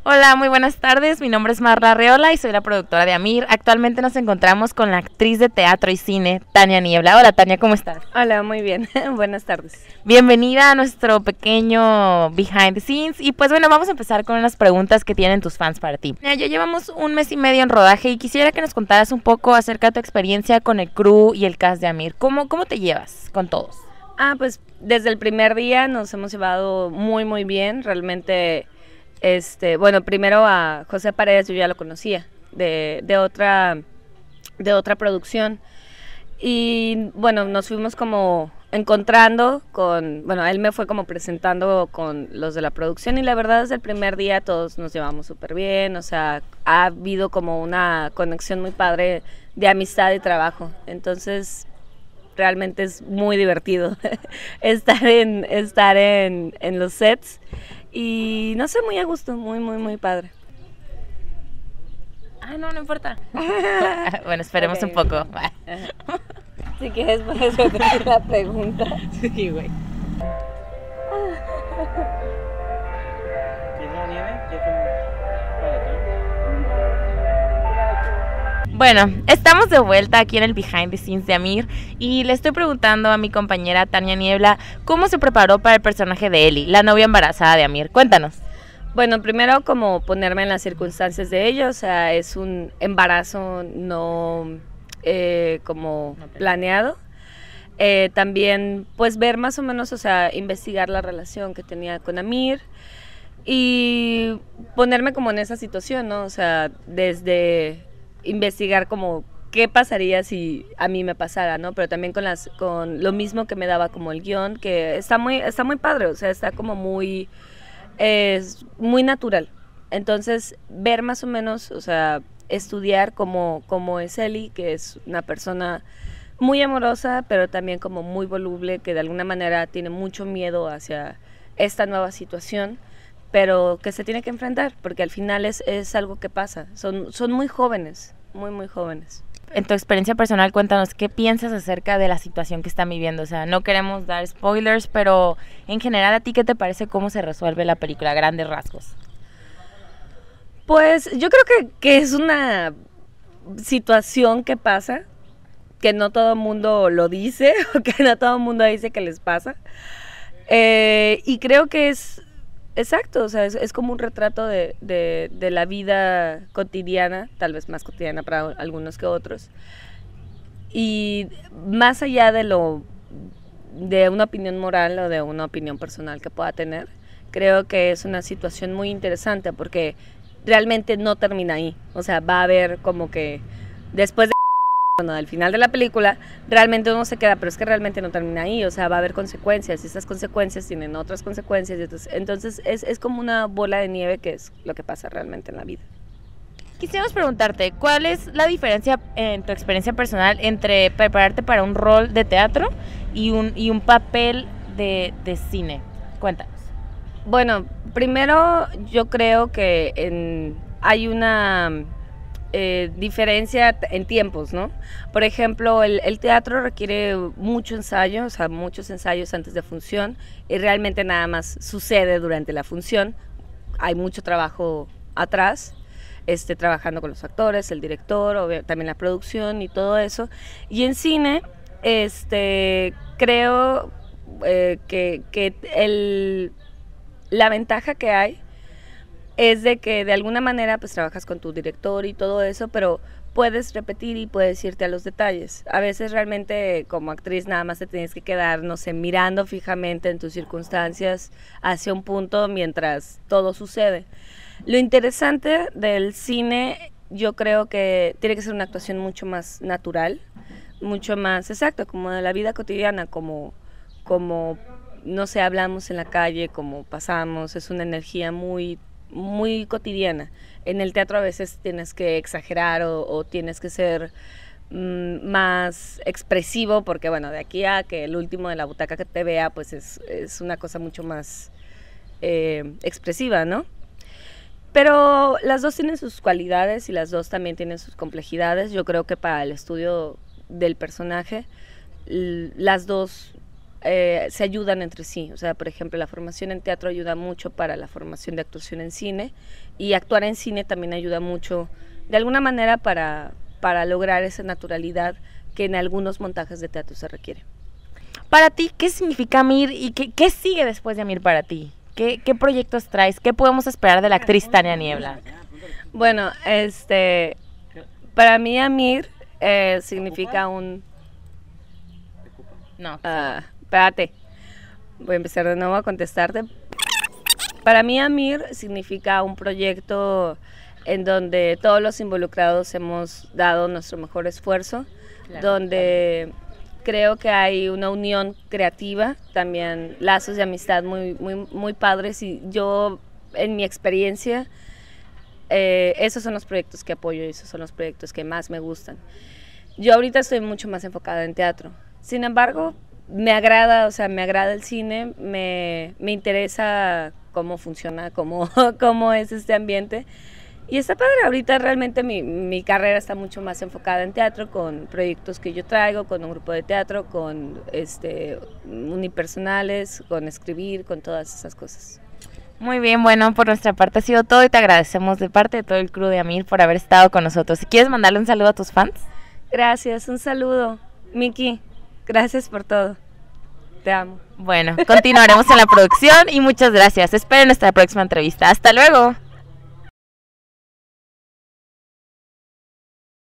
Hola, muy buenas tardes. Mi nombre es Marla Arreola y soy la productora de Amir. Actualmente nos encontramos con la actriz de teatro y cine, Tania Niebla. Hola, Tania, ¿cómo estás? Hola, muy bien. Buenas tardes. Bienvenida a nuestro pequeño behind the scenes. Y pues bueno, vamos a empezar con unas preguntas que tienen tus fans para ti. Ya llevamos un mes y medio en rodaje y quisiera que nos contaras un poco acerca de tu experiencia con el crew y el cast de Amir. ¿Cómo te llevas con todos? Pues desde el primer día nos hemos llevado muy bien. Realmente, bueno, primero a José Paredes yo ya lo conocía de otra producción. Y bueno, nos fuimos como encontrando bueno, él me fue como presentando con los de la producción y la verdad desde el primer día todos nos llevamos súper bien, o sea, ha habido como una conexión muy padre de amistad y trabajo, entonces realmente es muy divertido estar en los sets y no sé, muy a gusto, muy padre. No importa. Bueno, esperemos Okay. Un poco. Si quieres, puedes repetir la pregunta. Sí, güey. Bueno, estamos de vuelta aquí en el Behind the Scenes de Amir y le estoy preguntando a mi compañera Tania Niebla cómo se preparó para el personaje de Eli, la novia embarazada de Amir. Cuéntanos. Bueno, primero como ponerme en las circunstancias de ellos, o sea, es un embarazo no como planeado. También pues ver más o menos, o sea, investigar la relación que tenía con Amir y ponerme como en esa situación, ¿no? O sea, desde investigar como qué pasaría si a mí me pasara, ¿no? Pero también con lo mismo que me daba como el guión, que está muy padre, o sea, está como es muy natural. Entonces, ver más o menos, o sea, estudiar cómo es Eli, que es una persona muy amorosa, pero también como muy voluble, que de alguna manera tiene mucho miedo hacia esta nueva situación, pero que se tiene que enfrentar, porque al final es algo que pasa. Son muy jóvenes, muy jóvenes. En tu experiencia personal, cuéntanos qué piensas acerca de la situación que están viviendo. O sea, no queremos dar spoilers, pero en general, ¿a ti qué te parece cómo se resuelve la película a grandes rasgos? Pues yo creo que es una situación que pasa, que no todo el mundo lo dice, o que no todo el mundo dice que les pasa. Y creo que es exacto, o sea, es como un retrato de la vida cotidiana, tal vez más cotidiana para algunos que otros. Y más allá de una opinión moral o de una opinión personal que pueda tener, creo que es una situación muy interesante porque realmente no termina ahí. O sea, va a haber como que después de bueno, al final de la película, realmente uno se queda, pero es que realmente no termina ahí, o sea, va a haber consecuencias, y esas consecuencias tienen otras consecuencias, entonces es como una bola de nieve que es lo que pasa realmente en la vida. Quisiéramos preguntarte, ¿cuál es la diferencia en tu experiencia personal entre prepararte para un rol de teatro y un papel de cine? Cuéntanos. Bueno, primero yo creo que hay una diferencia en tiempos, ¿no? Por ejemplo, el teatro requiere mucho ensayo, o sea, muchos ensayos antes de función y realmente nada más sucede durante la función. Hay mucho trabajo atrás, trabajando con los actores, el director, también la producción y todo eso. Y en cine, creo que la ventaja que hay es de que de alguna manera pues trabajas con tu director y todo eso, pero puedes repetir y puedes irte a los detalles. A veces realmente como actriz nada más te tienes que quedar, no sé, mirando fijamente en tus circunstancias hacia un punto mientras todo sucede. Lo interesante del cine, yo creo que tiene que ser una actuación mucho más natural, mucho más exacto, como de la vida cotidiana, como no sé, hablamos en la calle, como pasamos, es una energía muy cotidiana. En el teatro a veces tienes que exagerar o tienes que ser más expresivo, porque bueno, de aquí a que el último de la butaca que te vea, pues es una cosa mucho más expresiva, ¿no? Pero las dos tienen sus cualidades y las dos también tienen sus complejidades. Yo creo que para el estudio del personaje, las dos se ayudan entre sí. O sea, por ejemplo, la formación en teatro ayuda mucho para la formación de actuación en cine, y actuar en cine también ayuda mucho, de alguna manera, para lograr esa naturalidad que en algunos montajes de teatro se requiere. Para ti, ¿qué significa Amir y qué sigue después de Amir para ti? ¿Qué proyectos traes? ¿Qué podemos esperar de la actriz Tania Niebla? Bueno, para mí Amir significa un... No. Espérate, voy a empezar de nuevo a contestarte. Para mí Amir significa un proyecto en donde todos los involucrados hemos dado nuestro mejor esfuerzo, claro, donde creo que hay una unión creativa, también lazos de amistad muy padres, y yo, en mi experiencia, esos son los proyectos que apoyo y esos son los proyectos que más me gustan. Yo ahorita estoy mucho más enfocada en teatro, sin embargo, me agrada el cine, me interesa cómo funciona, cómo es este ambiente. Y está padre, ahorita realmente mi carrera está mucho más enfocada en teatro, con proyectos que yo traigo, con un grupo de teatro, con unipersonales, con escribir, con todas esas cosas. Muy bien, bueno, por nuestra parte ha sido todo y te agradecemos de parte de todo el crew de Amir por haber estado con nosotros. Si quieres mandarle un saludo a tus fans. Gracias, un saludo. Miki, gracias por todo. Te amo. Bueno, continuaremos en la producción y muchas gracias. Esperen nuestra próxima entrevista. Hasta luego.